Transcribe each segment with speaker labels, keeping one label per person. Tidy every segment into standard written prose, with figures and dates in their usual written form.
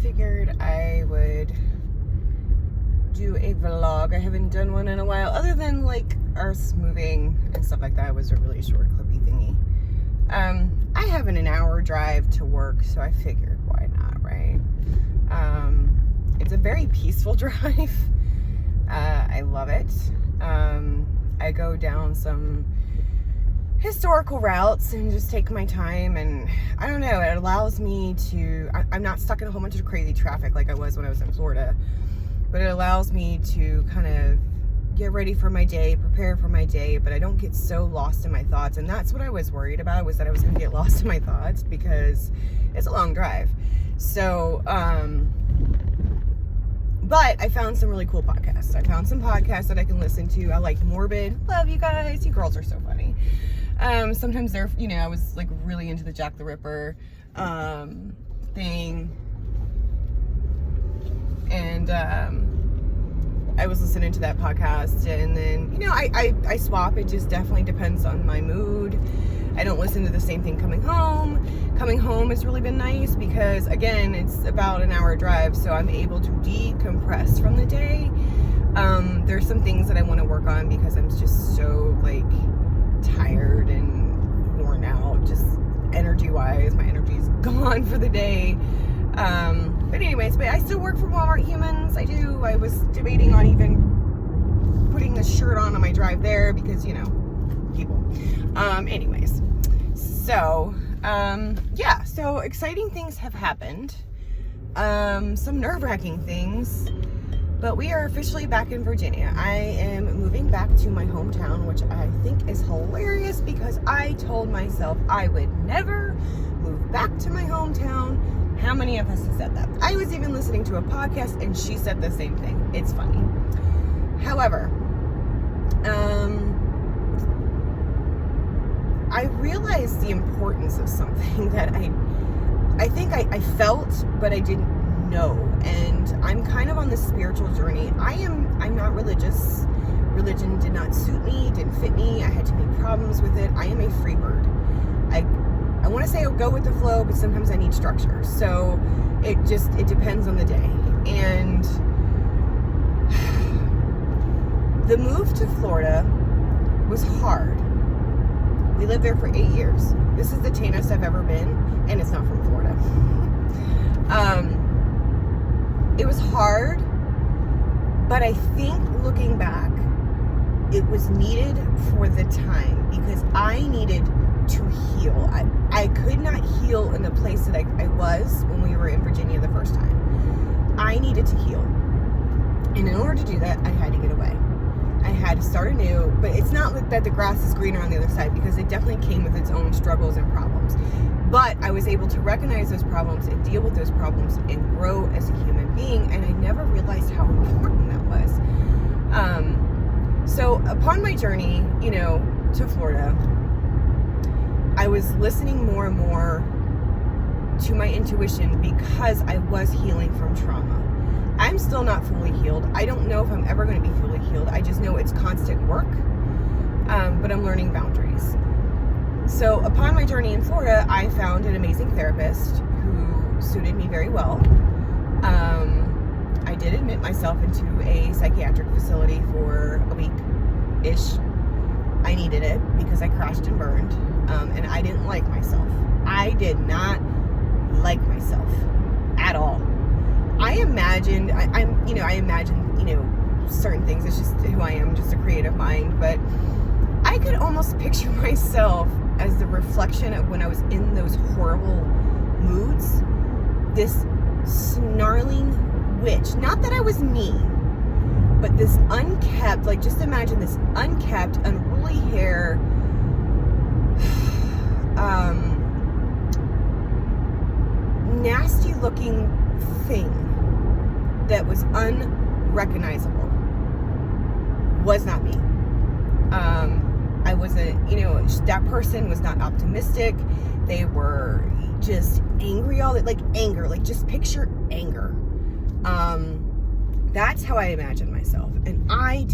Speaker 1: figured I would do a vlog. I haven't done one in a while, other than like us moving and stuff like that. It was a really short clippy thingy. I have an hour drive to work, so I figured why not, right? It's a very peaceful drive. I love it. I go down some historical routes and just take my time, and I don't know, it allows me to, I'm not stuck in a whole bunch of crazy traffic like I was when I was in Florida, but it allows me to kind of get ready for my day, prepare for my day, but I don't get so lost in my thoughts. And that's what I was worried about, was that I was going to get lost in my thoughts because it's a long drive. So, but I found some really cool podcasts. I found some podcasts that I can listen to. I like Morbid. Love you guys. You girls are so funny. Sometimes they're, you know, I was like really into the Jack the Ripper thing. And I was listening to that podcast, and then, you know, I swap. It just definitely depends on my mood. I don't listen to the same thing coming home. Coming home has really been nice because, again, it's about an hour drive, so I'm able to decompress from the day. There's some things that I want to work on because I'm just so, like, tired and worn out, just energy-wise. My energy's gone for the day. But anyways, but I still work for Walmart Humans. I do. I was debating on even putting this shirt on my drive there because, you know, people. Anyways, so, yeah, so exciting things have happened. Some nerve-wracking things, but we are officially back in Virginia. I am moving back to my hometown, which I think is hilarious because I told myself I would never move back to my hometown. How many of us have said that? I was even listening to a podcast and she said the same thing. It's funny. However, I realized the importance of something that I think I felt, but I didn't know. And I'm kind of on this spiritual journey. I'm not religious. Religion did not suit me, didn't fit me. I had too many problems with it. I am a free bird. I want to say I'll go with the flow, but sometimes I need structure. So it depends on the day. And the move to Florida was hard. We lived there for 8 years. This is the tannest I've ever been, and it's not from Florida. It was hard, but I think looking back, it was needed for the time because I needed to heal. I could not heal in the place that I was when we were in Virginia the first time. I needed to heal. And in order to do that, I had to get away. I had to start anew, but it's not that the grass is greener on the other side because it definitely came with its own struggles and problems. But I was able to recognize those problems and deal with those problems and grow as a human being, and I never realized how important that was. So upon my journey, you know, to Florida, I was listening more and more to my intuition because I was healing from trauma. I'm still not fully healed. I don't know if I'm ever going to be fully healed. I just know it's constant work, but I'm learning boundaries. So upon my journey in Florida, I found an amazing therapist who suited me very well. I did admit myself into a psychiatric facility for a week-ish. I needed it because I crashed and burned, and I didn't like myself. I did not like myself at all. I imagined, I imagine, you know, certain things. It's just who I am, just a creative mind. But I could almost picture myself as the reflection of when I was in those horrible moods. This snarling witch. Not that I was mean, but this unkept, like just imagine this unkept, unruly hair, nasty looking thing that was unrecognizable was not me. I wasn't, you know, that person was not optimistic. They were just angry all that, like anger, like just picture anger. That's how I imagined myself. And I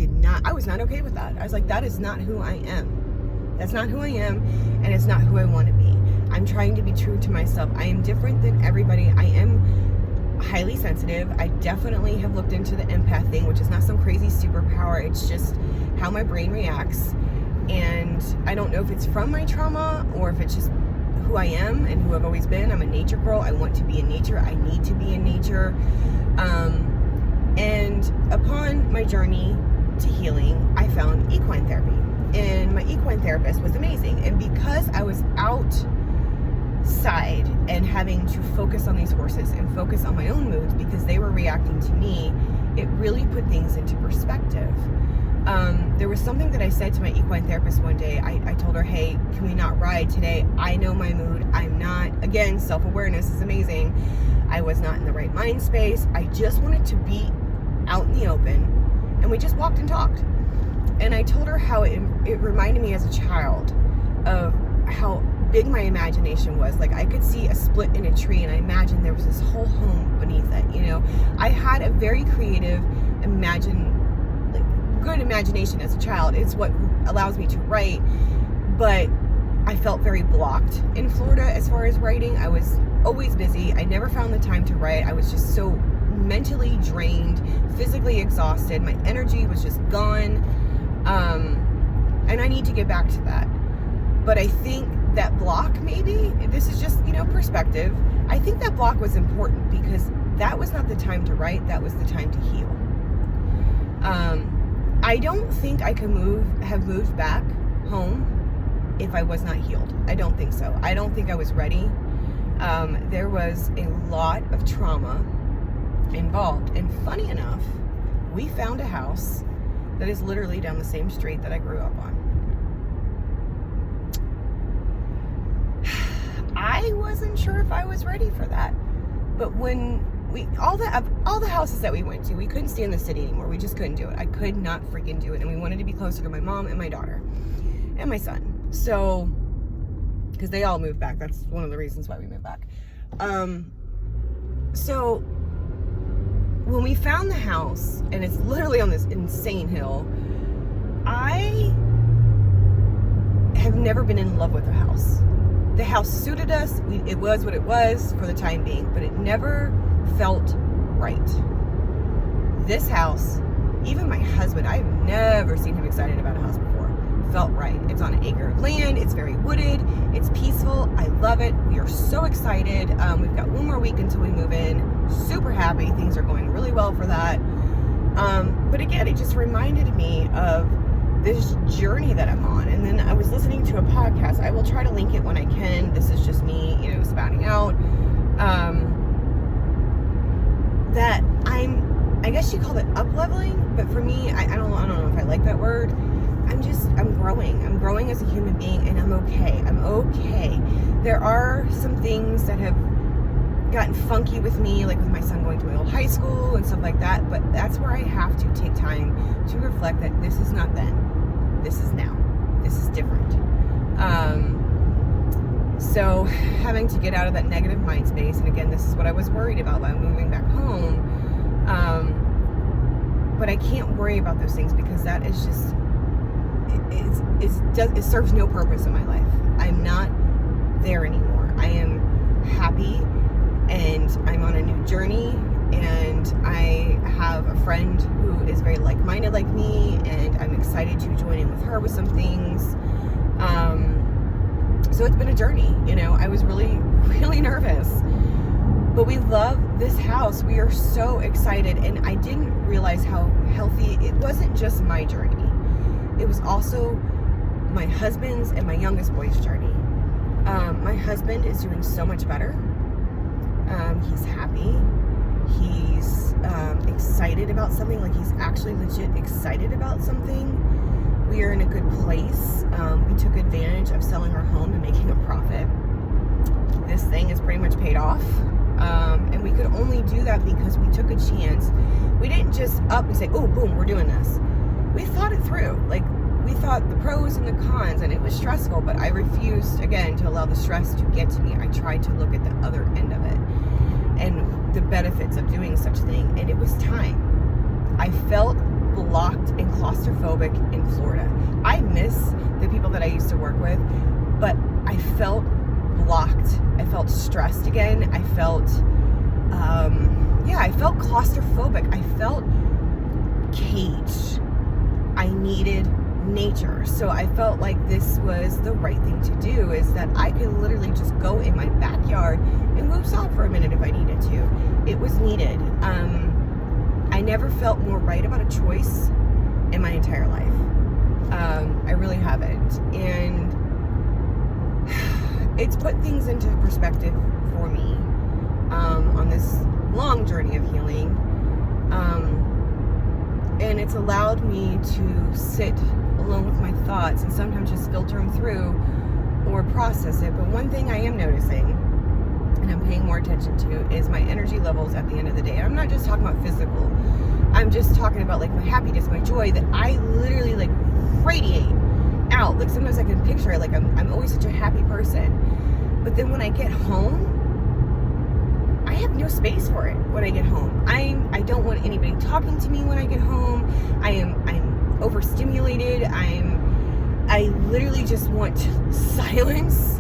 Speaker 1: was not okay with that. I was like, that is not who I am. That's not who I am, and it's not who I want to be. I'm trying to be true to myself. I am different than everybody. I am highly sensitive. I definitely have looked into the empath thing, which is not some crazy superpower. It's just how my brain reacts. And I don't know if it's from my trauma or if it's just who I am and who I've always been. I'm a nature girl. I want to be in nature. I need to be in nature. And upon my journey to healing, I found equine therapy. And my equine therapist was amazing. And because I was outside and having to focus on these horses and focus on my own moods because they were reacting to me, it really put things into perspective. There was something that I said to my equine therapist one day. I told her, hey, can we not ride today? I know my mood. I'm not, again, self-awareness is amazing. I was not in the right mind space. I just wanted to be out in the open. And we just walked and talked. And I told her how it reminded me as a child of how big my imagination was. Like, I could see a split in a tree and I imagined there was this whole home beneath it, you know. I had a very creative, good imagination as a child. It's what allows me to write. But I felt very blocked in Florida as far as writing. I was always busy. I never found the time to write. I was just so mentally drained, physically exhausted. My energy was just gone. And I need to get back to that. But I think that block, maybe, this is just, perspective. I think that block was important because that was not the time to write. That was the time to heal. I don't think I could have moved back home if I was not healed. I don't think so. I don't think I was ready. There was a lot of trauma involved. And funny enough, we found a house that is literally down the same street that I grew up on. I wasn't sure if I was ready for that. But when all the houses that we went to, we couldn't stay in the city anymore. We just couldn't do it. I could not freaking do it. And we wanted to be closer to my mom and my daughter and my son. So, because they all moved back. That's one of the reasons why we moved back. So when we found the house, and it's literally on this insane hill, I have never been in love with the house. The house suited us. It was what it was for the time being, but it never felt right. This house, even my husband, I've never seen him excited about a house before, felt right. It's on an acre of land. It's very wooded. It's peaceful. I love it. We are so excited. We've got one more week until we move in. Super happy. Things are going really well for that. But again, it just reminded me of this journey that I'm on. And then I was listening to a podcast. I will try to link it when I can. This is just me, spouting out. That I guess you call it up-leveling, but for me, I don't know if I like that word. I'm growing. I'm growing as a human being, and I'm okay. I'm okay. There are some things that have gotten funky with me, like with my son going to my old high school and stuff like that, but that's where I have to take time to reflect that this is not then. This is now. This is different. So having to get out of that negative mind space, and again, this is what I was worried about by moving back home. But I can't worry about those things because that is just, it serves no purpose in my life. I'm not there anymore. I am happy and I'm on a new journey, and I have a friend who is very like-minded like me, and I'm excited to join in with her with some things. So it's been a journey, I was really, really nervous, but we love this house. We are so excited, and I didn't realize how healthy, it wasn't just my journey. It was also my husband's and my youngest boy's journey. My husband is doing so much better. He's happy. He's excited about something, like he's actually legit excited about something. We are in a good place. We took advantage of selling our home and making a profit. This thing is pretty much paid off. And we could only do that because we took a chance. We didn't just up and say, oh, boom, we're doing this. We thought it through. Like, we thought the pros and the cons, and it was stressful, but I refused, again, to allow the stress to get to me. I tried to look at the other end of it and the benefits of doing such a thing, and it was time. I felt blocked and claustrophobic in Florida. I miss the people that I used to work with, but I felt blocked. I felt stressed again. I felt I felt claustrophobic. I felt caged. I needed nature. So I felt like this was the right thing to do, is that I could literally just go in my backyard and woosah for a minute if I needed to. It was needed. I never felt more right about a choice in my entire life. I really haven't. And it's put things into perspective for me on this long journey of healing. And it's allowed me to sit alone with my thoughts and sometimes just filter them through or process it. But one thing I am noticing, and I'm paying more attention to, is my energy levels at the end of the day. I'm not just talking about physical. I'm just talking about like my happiness, my joy, that I literally like radiate out. Like sometimes I can picture it, like I'm always such a happy person. But then when I get home, I have no space for it when I get home. I don't want anybody talking to me when I get home. I'm overstimulated. I literally just want silence.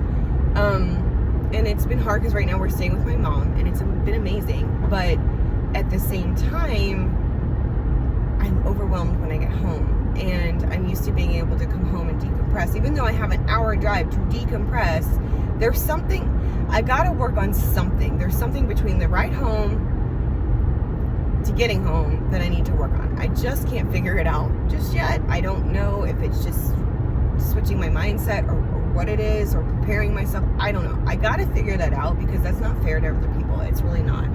Speaker 1: And it's been hard because right now we're staying with my mom and it's been amazing. But at the same time, I'm overwhelmed when I get home. And I'm used to being able to come home and decompress. Even though I have an hour drive to decompress, there's something, I gotta work on something. There's something between the ride home to getting home that I need to work on. I just can't figure it out just yet. I don't know if it's just switching my mindset or what it is, or preparing myself. I don't know. I gotta figure that out, because that's not fair to other people. It's really not.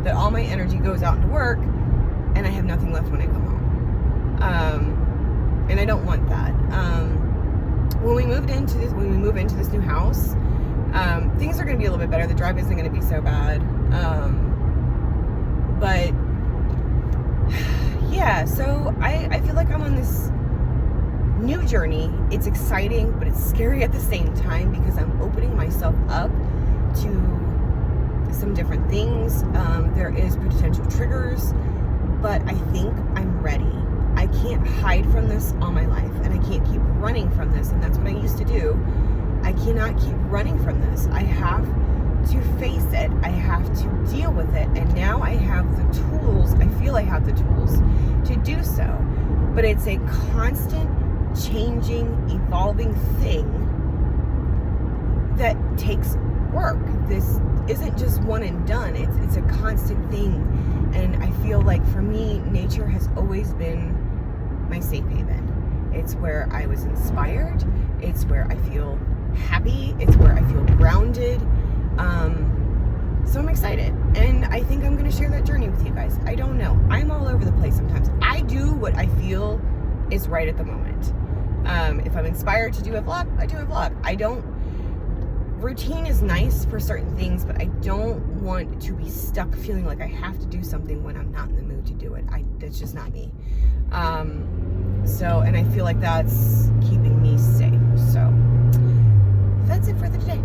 Speaker 1: That all my energy goes out into work and I have nothing left when I come home. And I don't want that. When we move into this new house, things are going to be a little bit better. The drive isn't going to be so bad. But yeah, so I feel like I'm on this new journey. It's exciting, but it's scary at the same time, because I'm opening myself up to some different things. There is potential triggers, but I think I'm ready. I can't hide from this all my life, and I can't keep running from this, and that's what I used to do. I cannot keep running from this. I have to face it. I have to deal with it, and now I have the tools. I feel I have the tools to do so, but it's a constant changing, evolving thing that takes work. This isn't just one and done. It's a constant thing, and I feel like for me, nature has always been my safe haven. It's where I was inspired. It's where I feel happy. It's where I feel grounded. So I'm excited, and I think I'm going to share that journey with you guys. I don't know. I'm all over the place sometimes. I do what I feel is right at the moment. If I'm inspired to do a vlog, I do a vlog. Routine is nice for certain things, but I don't want to be stuck feeling like I have to do something when I'm not in the mood to do it. That's just not me. And I feel like that's keeping me safe. So that's it for the day.